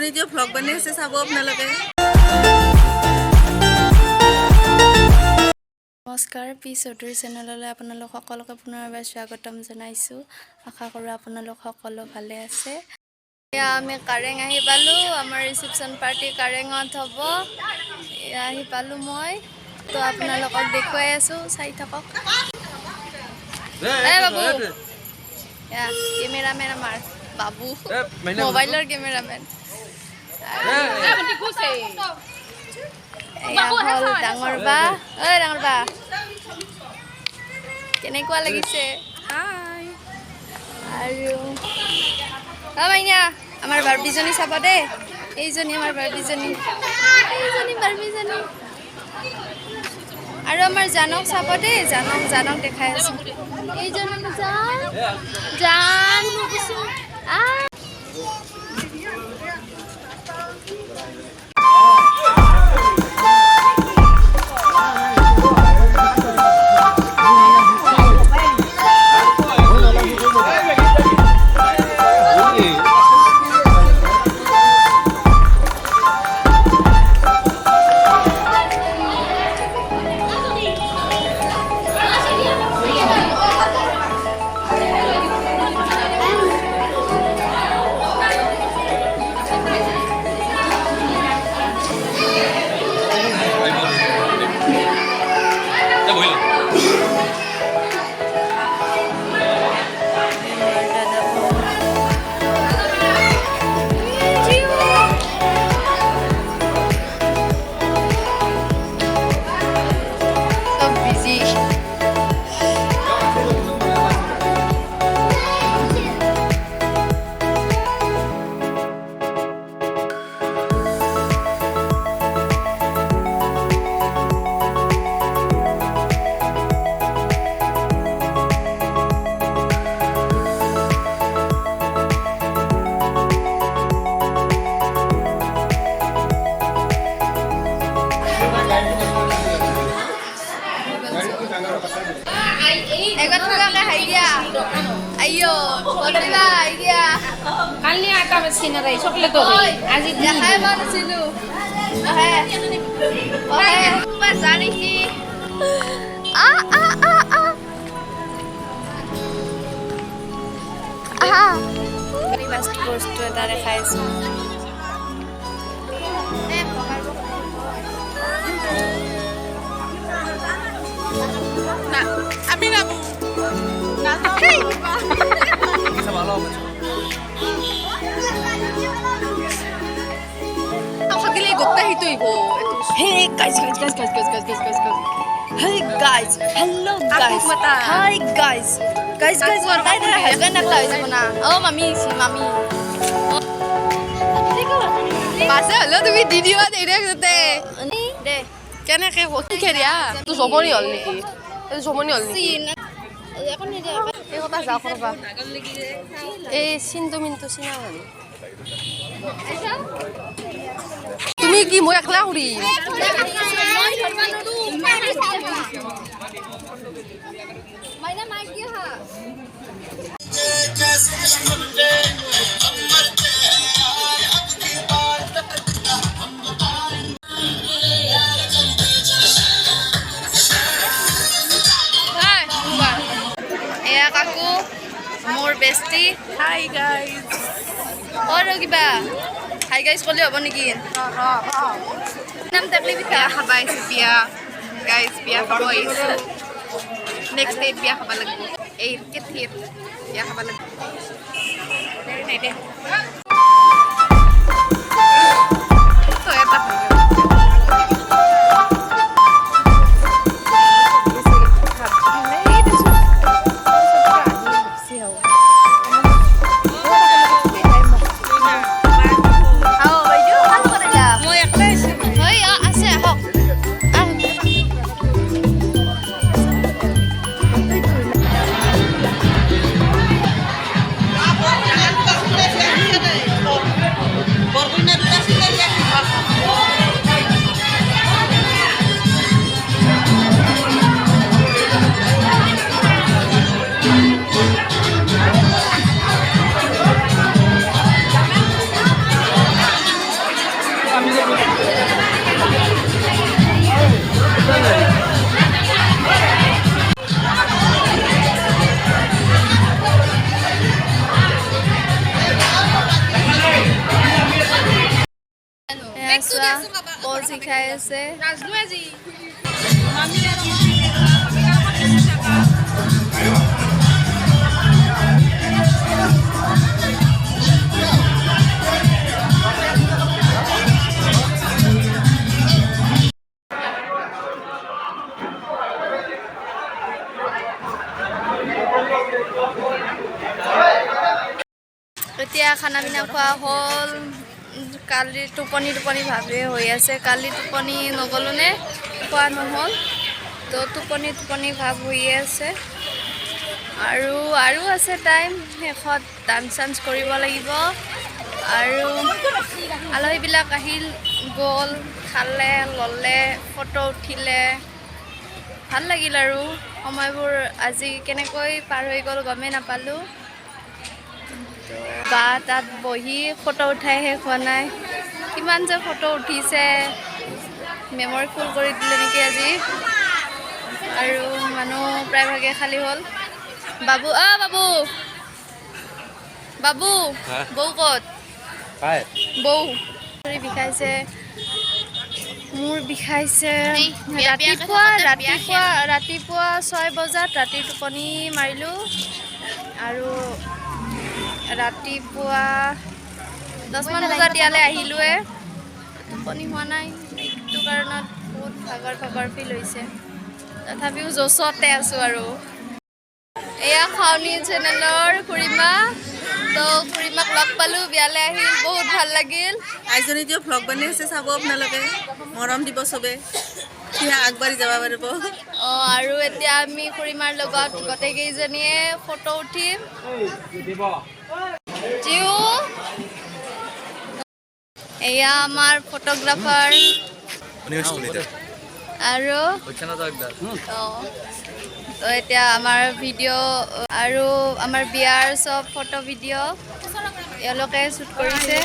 এতিয়া ভ্লগ বনাই আছে চাব আপোনালোকে নমস্কাৰ পি চৌধুৰী চেনেললৈ আপোনালোক সকলোকে পুনৰবাৰ স্বাগতম জনাইছোঁ আশা কৰোঁ আপোনালোক সকলো ভালে আছে এয়া আমি কাৰেং আহি পালোঁ আমাৰ ৰিচিপশ্যন পাৰ্টি কাৰেঙত হ'ব এয়া আহি পালোঁ মই তো আপোনালোকক দেখুৱাই আছোঁ চাই থাকক বাবু এয়া কেমেৰামেন আমাৰ বাবু মোবাইলৰ কেমেৰামেন এয়া হ'ল ডাঙৰ বা ডাঙৰ বা কেনেকুৱা লাগিছে হাই আৰু মাইনা আমাৰ বাৰ্বিজনী চাব দেই এইজনী আমাৰ বাৰ্বিজনী আৰু আমাৰ জানক চাব দেই জানক দেখাই আছোঁ এইজনী জান ayo bolehlah idea kali आता मशीन रही चॉकलेट हो गई आज ya hai mana sinu bas ani ki ini mas post tu ada rekhaisu nah abi nabu sama lo aku gila gokta itu ibu hey guys hey guys hello guys hi guys wartai deh harga nak tahu mana oh mami masa lo tuh video ada deh deh karena kayak waktu kerja तू सोमोनी hall निकी तू सोमोनी hall निकी এখন নিদে এই কথা যাও করবা এই সিন্তু মিন্তু সিনাওনি তুমি কি মই একলা উড়ি মাইনা মাইক দিয়া হা মোৰ বেষ্টি hi guys আৰু কিবা হাই গাইজ ক'লে হ'ব নেকি নাম তাকলি পিঠা খাবা আহিছে বিয়া খাব আহিছে নেক্সট ডেট বিয়া খাব লাগিব এই কেথিত বিয়া খাব লাগিব নাই দে শিকাই আছে। এতিয়া খানা পিনা খোৱা হ'ল। কালি টোপনি ভাৱে হৈ আছে। কালি টোপনি নগ'লো নে খোৱা নহ'ল, তো টোপনি ভাৱ হৈ আছে। আৰু আছে টাইম, শেষত ডান্স চান্স কৰিব লাগিব। আৰু আলহীবিলাক আহিল গ'ল, খালে ল'লে, ফটো উঠিলে, ভাল লাগিল। আৰু সময়বোৰ আজি কেনেকৈ পাৰ হৈ গ'ল গমেই নাপালোঁ। বা তাত বহি ফটো উঠাই শেষ হোৱা নাই, কিমান যে ফটো উঠিছে, মেমৰি ফুল কৰি দিলে নেকি আজি। আৰু মানুহ প্ৰায়ভাগে খালী হ'ল। বাবু বাবু বৌ ক'ত? বৌ বিষাইছে, মোৰ বিষাইছে। ৰাতিপুৱা 6 বজাত ৰাতি টোপনি মাৰিলোঁ, আৰু ৰাতিপুৱা 10মান বজাত ইয়ালৈ আহিলোঁৱে। টোপনি হোৱা নাই, এইটো কাৰণত বহুত ভাগৰ ফিল হৈছে। তথাপিও জচতে আছোঁ। আৰু এয়া খাৱনি চেনেলৰ খুৰীমা, তো খুৰীমাক লগ পালোঁ, বিয়ালৈ আহিল, বহুত ভাল লাগিল। আইজনীটিও ভ্লগ বনাই আছে, চাব আপোনালোকে, মৰম দিব চবে, সিহে আগবাঢ়ি যাব পাৰিব। আৰু এতিয়া আমি খুৰীমাৰ লগত গোটেইকেইজনীয়ে ফটো উঠিম। এয়া আমাৰ ফটোগ্ৰাফাৰ। আৰু তো এতিয়া আমাৰ ভিডিঅ' আৰু আমাৰ বিয়াৰ চব ফটো ভিডিঅ' এওঁলোকে শ্বুট কৰিছে।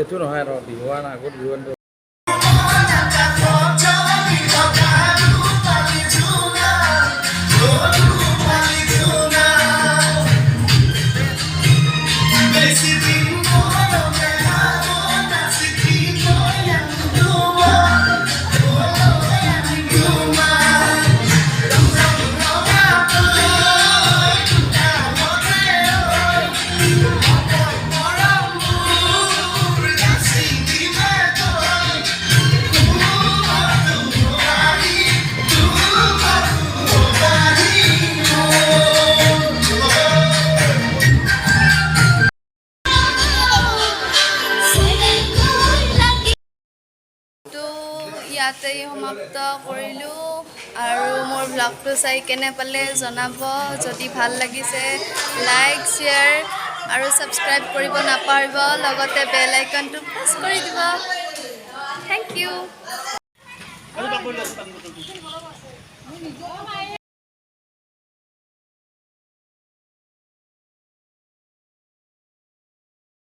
এইটো নহয় আৰু বিহুৱান আগত বিহুৱানটো তো ইয়াতেই সমাপ্ত কৰিলোঁ আৰু মোৰ ব্লগটো চাই কেনে পালে জনাব যদি ভাল লাগিছে লাইক শ্বেয়াৰ আৰু ছাবস্ক্ৰাইব কৰিব নাপাহৰিব লগতে বেল আইকনটো প্ৰেছ কৰি দিব থেংক ইউ